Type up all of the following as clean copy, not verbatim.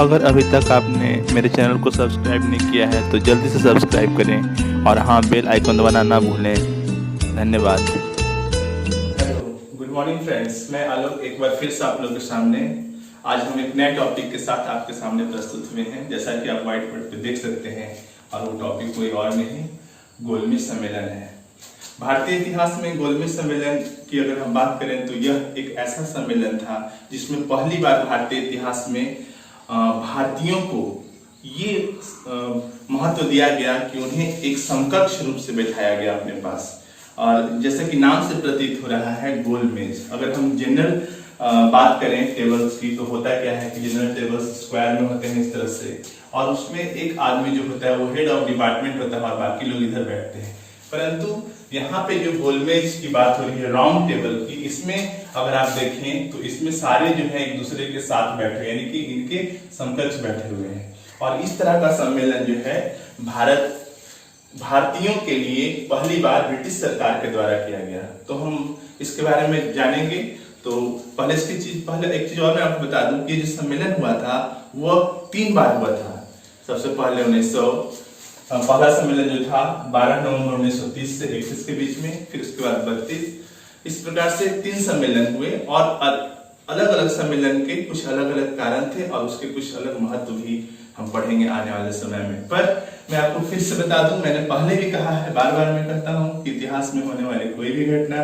अगर अभी तक आपने मेरे चैनल को सब्सक्राइब नहीं किया है तो जल्दी से सब्सक्राइब करें और हाँ, बेल आइकन दबाना ना भूलें। धन्यवाद। Hello, good morning friends. मैं आलोक एक बार फिर से आप लोगों के सामने आज हम एक नए टॉपिक के साथ आपके सामने प्रस्तुत हुए हैं। जैसा कि आप व्हाइट बोर्ड पे देख सकते हैं, और वो टॉपिक कोई और नहीं, गोलमेज सम्मेलन है। भारतीय इतिहास में गोलमेज सम्मेलन की अगर हम बात करें तो यह एक ऐसा सम्मेलन था जिसमें पहली बार भारतीय इतिहास में भारतीयों को ये महत्व दिया गया कि उन्हें एक समकक्ष रूप से बैठाया गया अपने पास। और जैसा कि नाम से प्रतीत हो रहा है गोलमेज, अगर हम जनरल बात करें टेबल्स की तो होता क्या है कि जनरल टेबल्स स्क्वायर में होते हैं इस तरह से, और उसमें एक आदमी जो होता है वो हेड ऑफ डिपार्टमेंट होता है और बाकी लोग इधर बैठते हैं। परंतु यहाँ पे जो गोलमेज की बात हो रही है राउंड टेबल की, इसमें अगर आप देखें तो इसमें सारे जो है एक दूसरे के साथ बैठे हैं, यानी कि इनके समकक्ष बैठे हुए हैं। और इस तरह का सम्मेलन जो है भारतीयों के लिए पहली बार ब्रिटिश सरकार के द्वारा किया गया। तो हम इसके बारे में जानेंगे। तो पहले एक चीज और मैं आपको बता दूं कि जो सम्मेलन हुआ था वो 3 बार हुआ था। सबसे पहले 1900 पहला सम्मेलन जो था 12 नवंबर 1930 से 31 के बीच में, फिर उसके बाद 32। इस प्रकार से 3 सम्मेलन हुए और अलग अलग सम्मेलन के कुछ अलग अलग कारण थे और उसके कुछ अलग महत्व भी हम पढ़ेंगे आने वाले समय में। पर मैं आपको फिर से बता दूं, मैंने पहले भी कहा है, बार बार मैं कहता हूं कि इतिहास में होने वाली कोई भी घटना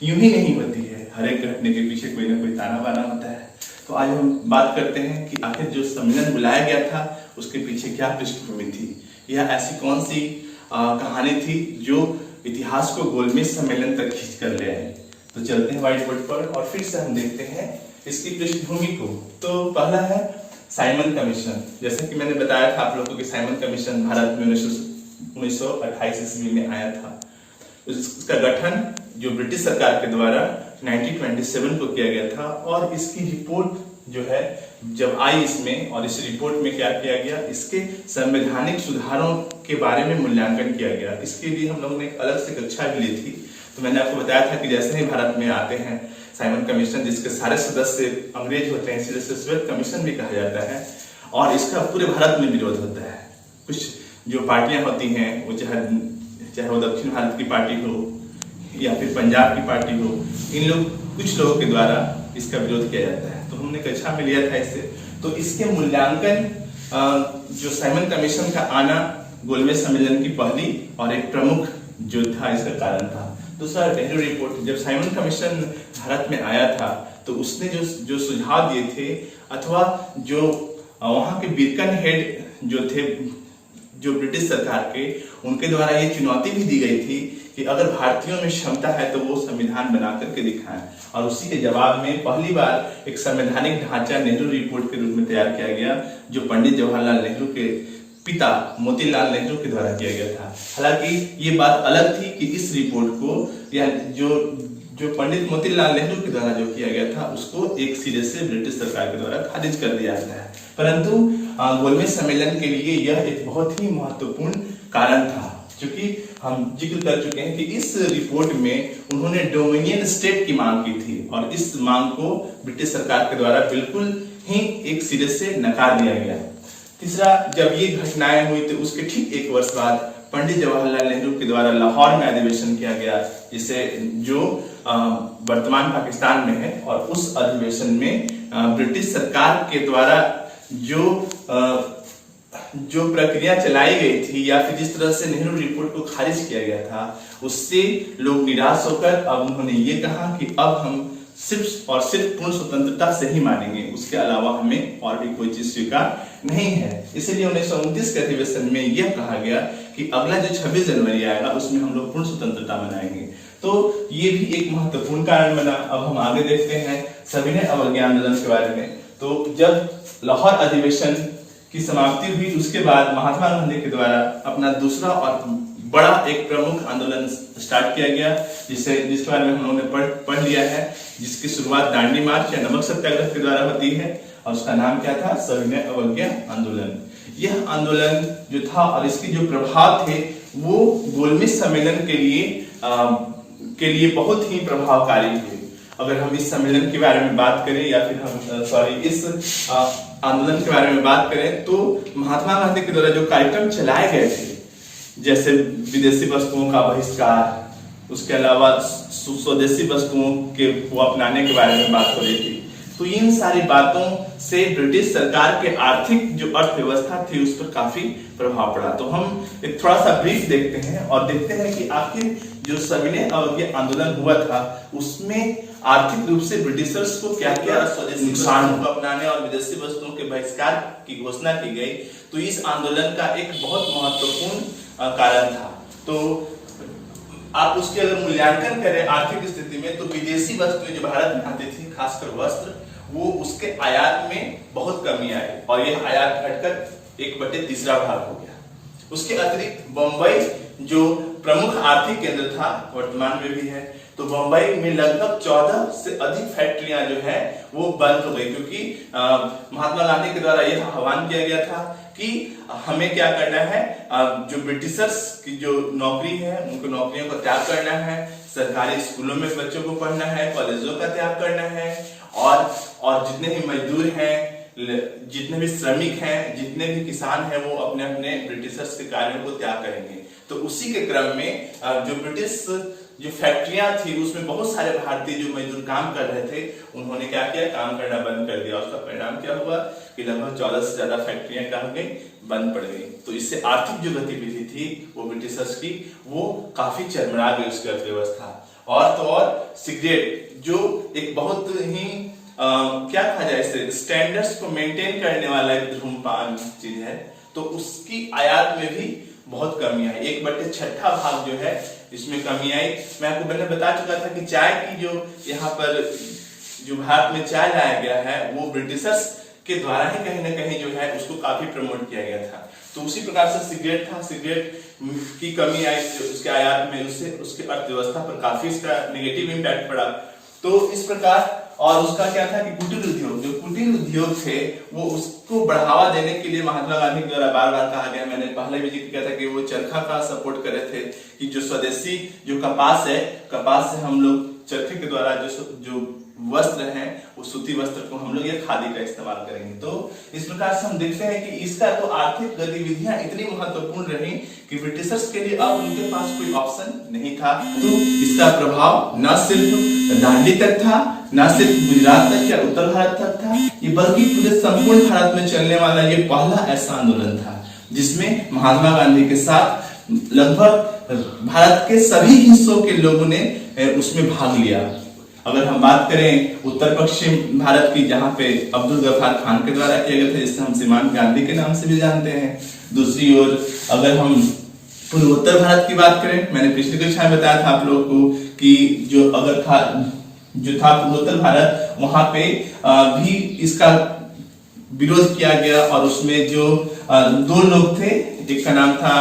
यूं ही नहीं होती है। हर एक घटने के पीछे कोई ना कोई ताना बाना होता है। तो आज हम बात करते हैं कि आखिर जो सम्मेलन बुलाया गया था उसके पीछे क्या पृष्ठभूमि थी, यह ऐसी कौन सी कहानी थी जो इतिहास को गोलमेज सम्मेलन तक खींच कर ले आई। तो चलते हैं व्हाइट बोर्ड पर और फिर से हम देखते हैं इसकी पृष्ठभूमि को। तो पहला है साइमन कमीशन। जैसे कि मैंने बताया था आप लोगों को कि साइमन कमीशन भारत में 1928 ईस्वी में आया था। इसका गठन जो ब्रिटिश सरकार के द्वारा 1927 को किया गया था, और इसकी रिपोर्ट जो है जब आई इसमें, और इस रिपोर्ट में क्या किया गया, इसके संवैधानिक सुधारों के बारे में मूल्यांकन किया गया। इसके लिए हम लोगों ने एक अलग से कक्षा भी ली थी। तो मैंने आपको बताया था कि जैसे ही भारत में आते हैं साइमन कमीशन, जिसके सारे सदस्य अंग्रेज होते हैं, इसलिए श्वेत कमीशन भी कहा जाता है, और इसका पूरे भारत में विरोध होता है। कुछ जो पार्टियां होती हैं वो चाहे वो दक्षिण भारत की पार्टी हो या फिर पंजाब की पार्टी हो, कुछ लोगों के द्वारा इसका विरोध किया जाता है। तो हमने कक्षा में लिया था इससे। तो इसके मूल्यांकन जो साइमन कमीशन का आना गोलमेज सम्मेलन की पहली और एक प्रमुख जो था इसका कारण था। दूसरा नेहरू रिपोर्ट। जब साइमन कमीशन भारत में आया था तो उसने जो सुझाव दिए थे, अथवा जो वहां के बीकन हेड जो थे जो ब्रिटिश सरकार के, उनके द्वारा ये चुनौती भी दी गई थी कि अगर भारतीयों में क्षमता है तो वो संविधान बना करके दिखाएं। और उसी के जवाब में पहली बार एक संवैधानिक ढांचा नेहरू रिपोर्ट के रूप में तैयार किया गया, जो पंडित जवाहरलाल नेहरू के पिता मोतीलाल नेहरू के द्वारा किया गया था। हालांकि ये बात अलग थी कि इस रिपोर्ट को या जो पंडित मोतीलाल नेहरू के द्वारा जो किया गया था उसको एक सिरे से ब्रिटिश सरकार के द्वारा खारिज कर दिया गया है। परंतु गोलमेज सम्मेलन के लिए यह एक बहुत ही महत्वपूर्ण कारण था, क्योंकि हम जिक्र कर चुके हैं कि इस रिपोर्ट में उन्होंने डोमिनियन स्टेट की मांग की थी, और इस मांग को ब्रिटिश सरकार के द्वारा बिल्कुल ही एक सिरे से नकार दिया गया। तीसरा, जब ये घटनाएं हुई तो उसके ठीक 1 वर्ष बाद पंडित जवाहरलाल नेहरू के द्वारा लाहौर में अधिवेशन किया गया, जिसे जो वर्तमान पाकिस्तान में है। और उस अधिवेशन में ब्रिटिश सरकार के द्वारा जो प्रक्रिया चलाई गई थी या फिर जिस तरह से नेहरू रिपोर्ट को खारिज किया गया था, उससे लोग निराश होकर अब उन्होंने ये कहा कि अब हम सिर्फ और सिर्फ पूर्ण स्वतंत्रता से ही मानेंगे, उसके अलावा हमें और भी कोई चीज स्वीकार नहीं है। इसलिए 1929 के अधिवेशन में यह कहा गया कि अगला जो 26 जनवरी आएगा उसमें हम लोग पूर्ण स्वतंत्रता मनाएंगे। तो ये भी एक महत्वपूर्ण कारण बना। अब हम आगे देखते हैं सविनय अवज्ञा आंदोलन के बारे में। तो जब लाहौर अधिवेशन की समाप्ति हुई उसके बाद महात्मा गांधी के द्वारा अपना दूसरा और बड़ा एक प्रमुख आंदोलन स्टार्ट किया गया, जिसके बारे में हम लोगों ने पढ़ लिया है, जिसकी शुरुआत दांडी मार्च या नमक सत्याग्रह के द्वारा होती है, और उसका नाम क्या था, सविनय अवज्ञा आंदोलन। यह आंदोलन जो था और इसके जो प्रभाव थे वो गोलमेज सम्मेलन के लिए बहुत ही प्रभावकारी थे। अगर हम इस सम्मेलन के बारे में बात करें या फिर हम इस आंदोलन के बारे में बात करें तो महात्मा गांधी के द्वारा जो कार्यक्रम चलाए गए थे, जैसे विदेशी वस्तुओं का बहिष्कार, उसके अलावा स्वदेशी वस्तुओं के को अपनाने के बारे में बात हो रही थी, तो इन सारी बातों से ब्रिटिश सरकार के आर्थिक जो अर्थव्यवस्था थी उस पर काफी प्रभाव पड़ा। तो हम एक थोड़ा सा ब्रीफ देखते हैं और देखते हैं कि आखिर जो सविनय अवज्ञा आंदोलन हुआ था उसमें आर्थिक रूप से ब्रिटिशर्स को क्या क्या स्वदेशी नुकसान को अपनाने और विदेशी वस्तुओं के बहिष्कार की घोषणा की गई। तो इस आंदोलन का एक बहुत महत्वपूर्ण कारण था। तो आप उसके अगर मूल्यांकन करें आर्थिक स्थिति में तो विदेशी वस्तुएं जो भारत में आती थी, खासकर वस्त्र, वो उसके आयात में बहुत कमी आई और यह आयात घटकर 1/3 भाग हो गया। उसके अतिरिक्त बंबई जो प्रमुख आर्थिक केंद्र था, वर्तमान में भी है, तो बंबई में लगभग 14 से अधिक फैक्ट्रियां जो है वो बंद हो गई, क्योंकि महात्मा गांधी के द्वारा यह आह्वान किया गया था कि हमें क्या करना है, जो ब्रिटिशर्स की जो नौकरी है उनको नौकरियों का त्याग करना है, सरकारी स्कूलों में बच्चों को पढ़ना है, कॉलेजों का त्याग करना है और जितने भी मजदूर हैं, जितने भी श्रमिक हैं, जितने भी किसान हैं, वो अपने अपने ब्रिटिशर्स के कार्यों को त्याग करेंगे। तो उसी के क्रम में जो ब्रिटिश जो फैक्ट्रियां थी उसमें बहुत सारे भारतीय जो मजदूर काम कर रहे थे उन्होंने क्या किया, काम करना बंद कर दिया। उसका परिणाम क्या हुआ कि लगभग 14 से ज्यादा फैक्ट्रियां क्या हो गई, बंद पड़ गई। तो इससे आर्थिक जो गतिविधि थी वो ब्रिटिशर्स की वो काफी चरमरा गई उसकी अर्थव्यवस्था। और तो और सिगरेट जो एक बहुत ही क्या कहा जाए इसे, स्टैंडर्ड्स को मेंटेन करने वाला एक धूम्रपान चीज है, तो उसकी आयात में भी बहुत कमी आई। 1/6 भाग जो है इसमें कमी आई। मैं आपको पहले बता चुका था कि चाय की जो यहाँ पर जो भारत में चाय लाया गया है वो ब्रिटिशर्स के द्वारा ही कहीं ना कहीं जो है उसको काफी प्रमोट किया गया था। तो उसी प्रकार से सिगरेट था, सिगरेट की कमी आई उसके आयात में, उससे उसके अर्थव्यवस्था पर काफी इसका नेगेटिव इम्पैक्ट पड़ा। तो इस प्रकार, और उसका क्या था कि कुटीर उद्योग, जो कुटीर उद्योग थे वो उसको बढ़ावा देने के लिए महात्मा गांधी के द्वारा बार बार कहा गया, मैंने पहले भी जिक्र किया था कि वो चरखा का सपोर्ट कर रहे थे कि जो स्वदेशी जो कपास है, कपास से हम लोग चरखे के द्वारा जो वस्त्र हैं वो सूती वस्त्र को हम लोग ये खादी का इस्तेमाल करेंगे। तो इस प्रकार से हम देखते हैं कि इसका तो आर्थिक गतिविधियां इतनी महत्वपूर्ण रही कि ब्रिटिशर्स के लिए अब उनके पास कोई ऑप्शन नहीं था। तो इसका प्रभाव न सिर्फ दांडी तक था, न सिर्फ गुजरात तक या उत्तर भारत तक था, ये बल्कि पूरे संपूर्ण भारत में चलने वाला ये पहला ऐसा आंदोलन था जिसमें महात्मा गांधी के साथ लगभग भारत के सभी हिस्सों के लोगों ने उसमें भाग लिया। अगर हम बात करें उत्तर पश्चिम भारत की, जहां पे अब्दुल गफ्फार खान के द्वारा किया गया था, जिसे हम सीमांत गांधी के नाम से भी जानते हैं। दूसरी ओर अगर हम पूर्वोत्तर भारत की बात करें, मैंने पिछली कक्षा में बताया था आप लोगों को कि जो था पूर्वोत्तर भारत, वहां पे भी इसका विरोध किया गया और उसमें जो 2 लोग थे, एक का नाम था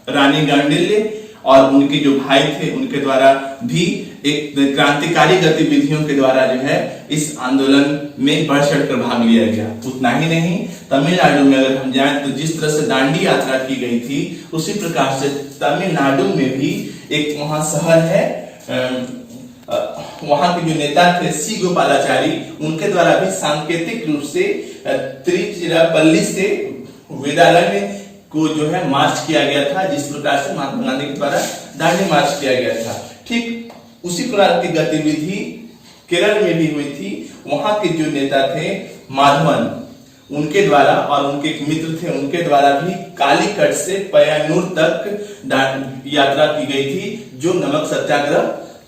रानी गांडिल्य और उनके जो भाई थे उनके द्वारा भी एक क्रांतिकारी गतिविधियों के द्वारा जो है इस आंदोलन में बढ़ चढ़कर भाग लिया गया। उतना ही नहीं, तमिलनाडु में अगर हम जाएं तो जिस तरह से दांडी यात्रा की गई थी उसी प्रकार से तमिलनाडु में भी एक वहां शहर है, वहां के जो नेता थे सी गोपालाचारी, उनके द्वारा भी सांकेतिक रूप से तिरुचिरापल्ली से वेदारण्य को जो है मार्च किया गया था, जिस प्रकार से महात्मा गांधी के द्वारा दांडी मार्च किया गया था। ठीक उसी प्रकार की गतिविधि केरल में भी हुई थी। वहां के जो नेता थे माधवन, उनके द्वारा और उनके एक मित्र थे उनके द्वारा भी कालीकट से पय्यानूर तक यात्रा की गई थी, जो नमक सत्याग्रह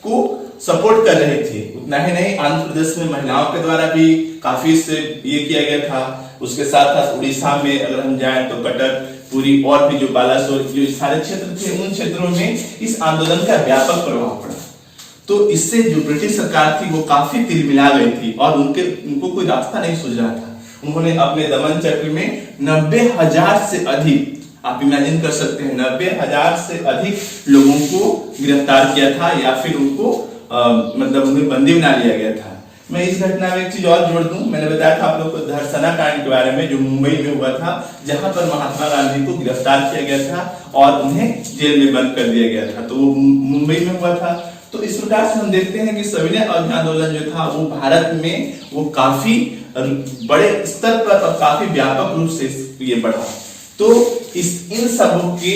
को सपोर्ट कर रहे थे। उतना ही नहीं, आंध्र प्रदेश में महिलाओं के द्वारा भी काफी इससे ये किया गया था। उसके साथ साथ उड़ीसा में अगर हम जाएं तो कटक, पुरी और भी जो बालासोर जो सारे क्षेत्र थे, उन क्षेत्रों में इस आंदोलन का व्यापक प्रभाव पड़ा। तो इससे जो ब्रिटिश सरकार थी वो काफी तिलमिला गई थी और उनको कोई रास्ता नहीं सूझ रहा था। उन्होंने अपने दमन चक्र में 90,000 से अधिक, आप इमेजिन कर सकते हैं, 90,000 से अधिक लोगों को गिरफ्तार किया था या फिर उनको मतलब उन्हें बंदी बना लिया गया था। मैं इस घटना में एक चीज और जोड़ दूं, मैंने बताया था आप लोग को धरसना कांड के बारे में, जो मुंबई में हुआ था, जहां पर महात्मा गांधी को गिरफ्तार किया गया था और उन्हें जेल में बंद कर दिया गया था। तो वो मुंबई में हुआ था। तो इस प्रकार से हम देखते हैं कि सविनय अवज्ञा आंदोलन जो था वो भारत में वो काफी बड़े स्तर पर और काफी व्यापक रूप से ये बढ़ा। तो इन सबों के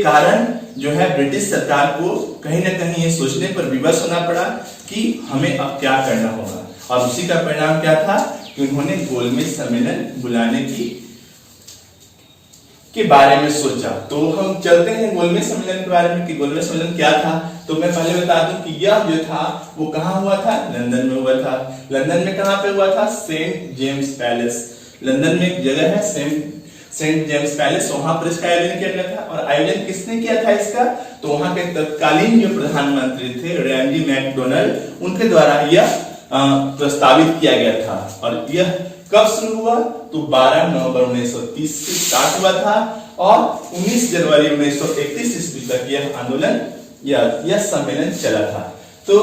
कारण जो है ब्रिटिश सरकार को कहीं ना कहीं ये सोचने पर विवश होना पड़ा कि हमें अब क्या करना होगा, और उसी का परिणाम क्या था कि उन्होंने गोलमेज सम्मेलन बुलाने के बारे में सोचा। तो हम चलते हैं गोलमेज सम्मेलन के बारे में कि गोलमेज सम्मेलन क्या था। तो मैं पहले बता दूं कि यह जो था वो कहाँ हुआ था, लंदन में हुआ था। लंदन में कहाँ पे हुआ था, सेंट जेम्स पैलेस। लंदन में एक जगह है सेंट जेम्स पैलेस, वहां पर इसका आयोजन किया गया था। और आयोजन किसने किया था इसका, तो वहां के तत्कालीन जो प्रधानमंत्री थे रैमजी मैकडोनाल्ड, उनके द्वारा यह प्रस्तावित किया गया था। और यह कब शुरू हुआ, तो 12 नवंबर 1930 से स्टार्ट हुआ था और 19 जनवरी 1931 ईस्वी तक यह आंदोलन यह सम्मेलन चला था। तो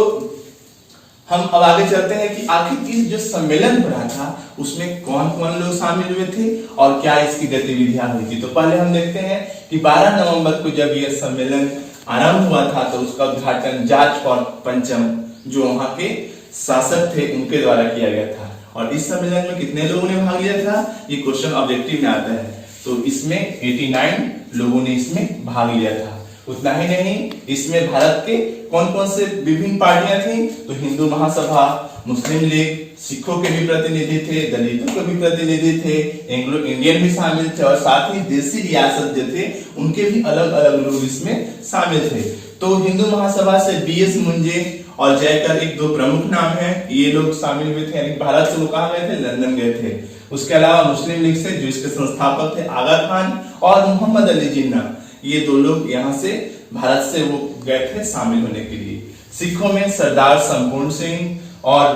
हम अब आगे चलते हैं कि आखिर इस जो सम्मेलन हो रहा था उसमें कौन कौन लोग शामिल हुए थे और क्या इसकी गतिविधियां हुई थी। तो पहले हम देखते हैं कि 12 नवंबर को जब यह सम्मेलन आरंभ हुआ था तो उसका उद्घाटन जॉर्ज पंचम जो वहां के शासक थे उनके द्वारा किया गया था। और इस सम्मेलन में कितने लोगों ने भाग लिया था, ये क्वेश्चन ऑब्जेक्टिव में आता है। तो इसमें 89 लोगों ने इसमें भाग लिया था। उतना ही नहीं, इसमें भारत के कौन कौन से विभिन्न पार्टियां थी, तो हिंदू महासभा, मुस्लिम लीग, सिखों के भी प्रतिनिधि थे, दलितों के भी प्रतिनिधि थे, एंग्लो इंडियन भी शामिल थे, और साथ ही देसी रियासत जो थे उनके भी अलग अलग लोग इसमें शामिल थे। तो हिंदू महासभा से बीएस मुंजे और जयकर एक दो प्रमुख नाम हैं, ये लोग शामिल हुए थे। यानी भारत से वो कहाँ गए थे, लंदन गए थे। उसके अलावा मुस्लिम लीग से जो इसके संस्थापक थे आगा खान और मोहम्मद अली जिन्ना, ये दो लोग यहाँ से भारत से वो गए थे शामिल होने के लिए। सिखों में सरदार संपूर्ण सिंह और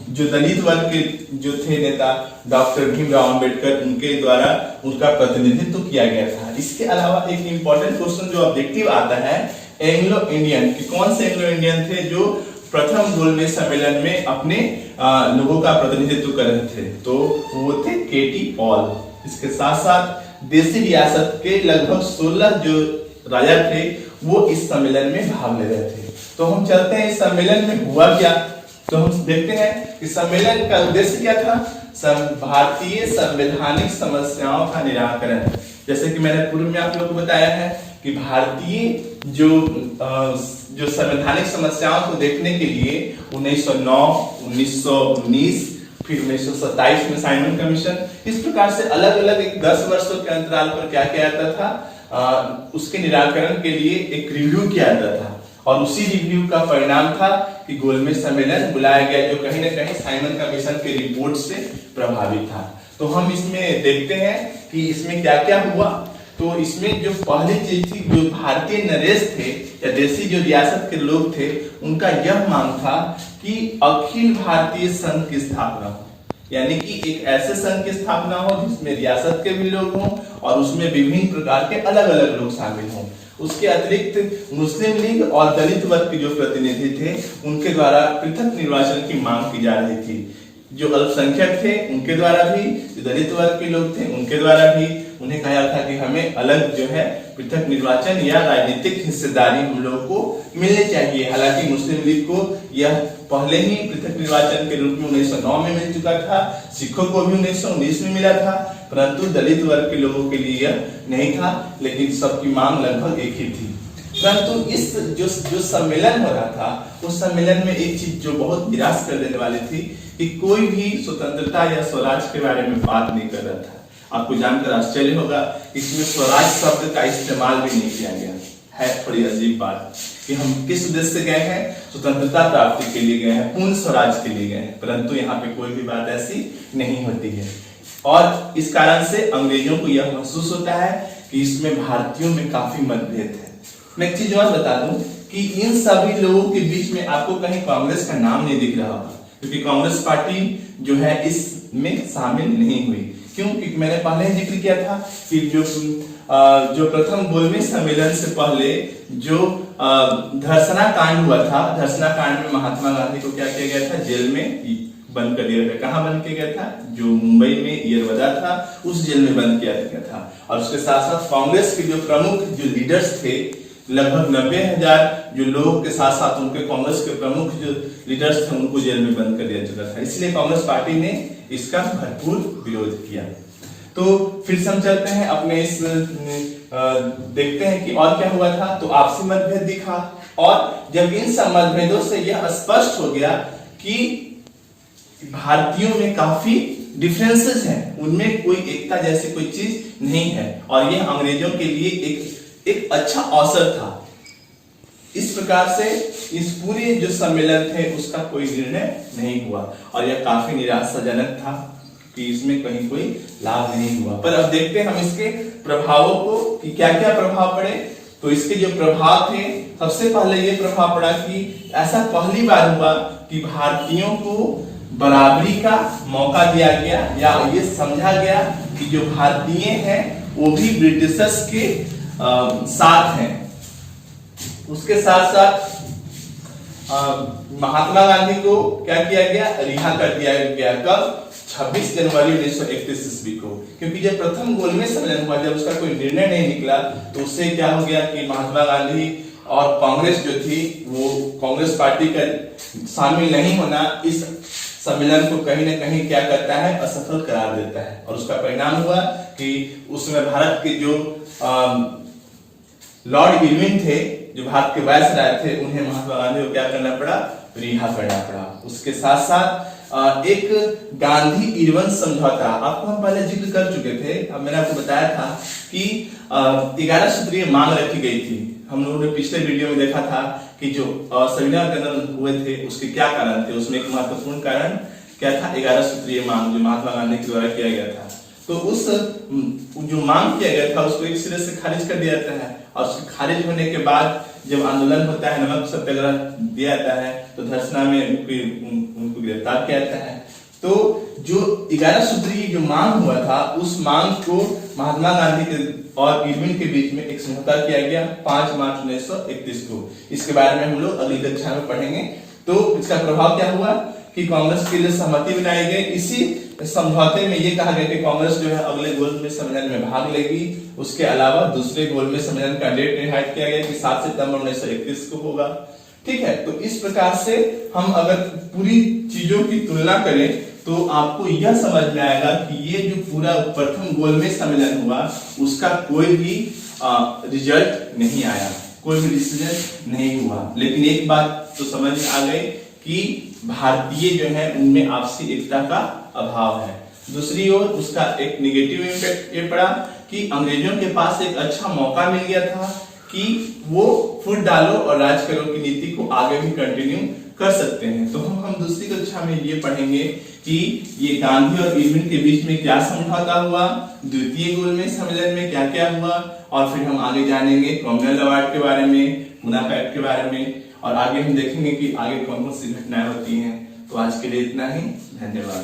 जो दलित वर्ग के जो थे नेता डॉक्टर भीमराव अंबेडकर, उनके द्वारा उनका प्रतिनिधित्व किया गया था। इसके अलावा एक इंपॉर्टेंट क्वेश्चन जो ऑब्जेक्टिव आता है, एंग्लो इंडियन कि कौन से एंग्लो इंडियन थे जो प्रथम गोलमेज सम्मेलन में अपने लोगों का प्रतिनिधित्व कर रहे थे, तो वो थे केटी पॉल। इसके साथ साथ देसी रियासत के लगभग 16 जो राजा थे वो इस सम्मेलन में भाग ले रहे थे। तो हम चलते हैं इस सम्मेलन में हुआ क्या। तो हम देखते हैं कि सम्मेलन का उद्देश्य क्या था, भारतीय संवैधानिक समस्याओं का निराकरण। जैसे कि मैंने पूर्व में आप लोगों को बताया है कि भारतीय जो संवैधानिक समस्याओं को देखने के लिए 1909, 1919, फिर 1927 में साइमन कमीशन, इस प्रकार से अलग अलग 10 वर्षों के अंतराल पर क्या किया जाता था, उसके निराकरण के लिए एक रिव्यू किया जाता था। और उसी रिव्यू का परिणाम था कि गोलमेज सम्मेलन बुलाया गया, जो कहीं ना कहीं साइमन कमीशन के रिपोर्ट से प्रभावित था। तो हम इसमें देखते हैं कि इसमें क्या क्या हुआ। तो इसमें जो पहली चीज थी, जो भारतीय नरेश थे या देसी जो रियासत के लोग थे, उनका यह मांग था कि अखिल भारतीय संघ की स्थापना हो, यानी कि एक ऐसे संघ की स्थापना हो जिसमें रियासत के भी लोग हों और उसमें विभिन्न प्रकार के अलग अलग लोग शामिल हों। उसके अतिरिक्त मुस्लिम लीग और दलित वर्ग के जो प्रतिनिधि थे उनके द्वारा पृथक निर्वाचन की मांग की जा रही थी। जो अल्पसंख्यक थे उनके द्वारा भी, जो दलित वर्ग के लोग थे उनके द्वारा भी उन्हें कहा था कि हमें अलग जो है पृथक निर्वाचन या राजनीतिक हिस्सेदारी हम लोगों को मिलनी चाहिए। हालांकि मुस्लिम लीग को यह पहले ही पृथक निर्वाचन के रूप में 1909 में मिल चुका था, सिखों को भी 1919 में मिला था, परंतु दलित वर्ग के लोगों के लिए यह नहीं था, लेकिन सबकी मांग लगभग एक ही थी। परंतु इस जो सम्मेलन हो रहा था, उस सम्मेलन में एक चीज जो बहुत निराश कर देने वाली थी कि कोई भी स्वतंत्रता या स्वराज के बारे में बात नहीं कर रहा था। आपको जानकर आश्चर्य होगा, इसमें स्वराज शब्द का इस्तेमाल भी नहीं किया गया है। थोड़ी अजीब बात कि हम किस उद्देश्य से गए हैं, स्वतंत्रता प्राप्ति के लिए गए हैं, पूर्ण स्वराज के लिए गए हैं, परंतु यहाँ पे कोई भी बात ऐसी नहीं होती है। और इस कारण से अंग्रेजों को यह महसूस होता है कि इसमें भारतीयों में काफी मतभेद है। मैं एक चीज और बता दूं कि इन सभी लोगों के बीच में आपको कहीं कांग्रेस का नाम नहीं दिख रहा होगा, क्योंकि कांग्रेस पार्टी जो है इसमें शामिल नहीं हुई। क्यों? क्योंकि मैंने पहले ही जिक्र किया था कि जो प्रथम गोलमेज सम्मेलन से पहले जो धर्षणा कांड हुआ था, धर्षणा कांड में महात्मा गांधी को क्या किया गया था, जेल में बंद कर दिया गया। कहाँ बंद किया गया था? जो मुंबई में यरवदा था, उस जेल में बंद किया गया था। और उसके साथ साथ कांग्रेस के जो प्रमुख जो लीडर्स थे, लगभग 90,000 जो लोगों के साथ साथ उनके कांग्रेस के प्रमुख जो लीडर्स थे उनको जेल में बंद कर दिया चुका था। इसलिए कांग्रेस पार्टी ने इसका भरपूर विरोध किया। तो फिर से हम चलते हैं अपने इस देखते हैं कि और क्या हुआ था। तो आपसी मतभेद दिखा, और जब इन सब मतभेदों से यह स्पष्ट हो गया कि भारतीयों में काफी डिफरेंसेस हैं, उनमें कोई एकता जैसी कोई चीज नहीं है, और यह अंग्रेजों के लिए एक अच्छा अवसर था। इस प्रकार से इस पूरे जो सम्मेलन थे उसका कोई निर्णय नहीं हुआ, और यह काफी निराशाजनक था कि इसमें कहीं कोई लाभ नहीं हुआ। पर अब देखते हैं हम इसके प्रभावों को कि क्या क्या प्रभाव पड़े। तो इसके जो प्रभाव थे, सबसे पहले ये प्रभाव पड़ा कि ऐसा पहली बार हुआ कि भारतीयों को बराबरी का मौका दिया गया, या ये समझा गया कि जो भारतीय हैं वो भी ब्रिटिशर्स के साथ हैं। उसके साथ साथ महात्मा गांधी को क्या किया गया, रिहा कर दिया गया। कब? 26 जनवरी 1931 ईस्वी को। क्योंकि जब प्रथम गोलमेज सम्मेलन हुआ, जब उसका कोई निर्णय नहीं निकला, तो उससे क्या हो गया कि महात्मा गांधी और कांग्रेस जो थी वो कांग्रेस पार्टी का शामिल नहीं होना इस सम्मेलन को कहीं ना कहीं क्या करता है, असफल करार देता है। और उसका परिणाम हुआ कि उसमें भारत के जो लॉर्ड इरविन थे, जो भारत के वायसराय थे, उन्हें महात्मा गांधी को क्या करना पड़ा, रिहा करना पड़ा। उसके साथ साथ एक गांधी इरविन समझौता, आपको हम पहले जिक्र कर चुके थे। अब मैंने आपको बताया था कि 11 सूत्रीय मांग रखी गई थी। हम लोगों ने पिछले वीडियो में देखा था कि जो संविधान के अंदर हुए थे उसके क्या कारण थे। उसमें एक महत्वपूर्ण कारण क्या था, 11 सूत्रीय मांग जो महात्मा गांधी के द्वारा किया गया था। तो उस जो मांग किया गया था उसको एक सिरे से खारिज कर दिया जाता है, और उसके खारिज होने के बाद जब आंदोलन होता है, नमक सत्याग्रह दिया जाता है, तो धरसना में उनको गिरफ्तार किया जाता है। तो जो 11 सूत्रीय जो मांग हुआ था, उस मांग को महात्मा गांधी के और इरविन के बीच में एक समझौता किया गया 5 मार्च 1931 को। इसके बारे में हम लोग अगली कक्षा में पढ़ेंगे। तो इसका प्रभाव क्या हुआ कि कांग्रेस के लिए सहमति बनाई गई। इसी समझौते में ये कहा गया कि कांग्रेस जो है अगले गोलमेज सम्मेलन में भाग लेगी। उसके अलावा दूसरे गोलमेज सम्मेलन का डेट निर्धारित किया गया कि 7 सितंबर 1931 को होगा। ठीक है, तो इस प्रकार से हम अगर पूरी चीजों की तुलना करें तो आपको यह समझ में आएगा कि ये जो पूरा प्रथम गोलमेज सम्मेलन हुआ उसका कोई भी रिजल्ट नहीं आया, कोई भी डिसीजन नहीं हुआ। लेकिन एक बात तो समझ में आ गई कि भारतीय जो है उनमें आपसी एकता का अभाव है। दूसरी ओर उसका एक निगेटिव इम्पैक्ट ये पड़ा कि अंग्रेजों के पास एक अच्छा मौका मिल गया था कि वो फुट डालो और राज करो की नीति को आगे भी कंटिन्यू कर सकते हैं। तो हम दूसरी कक्षा में ये पढ़ेंगे कि ये गांधी और इरविन के बीच में क्या समझौता हुआ, द्वितीय गोलमेज सम्मेलन में क्या क्या हुआ, और फिर हम आगे जानेंगे कॉमनवेल्थ अवार्ड के बारे में, पूना पैक्ट के बारे में, और आगे हम देखेंगे कि आगे कौन कौन सी घटनाएं होती हैं। तो आज के लिए इतना ही, धन्यवाद।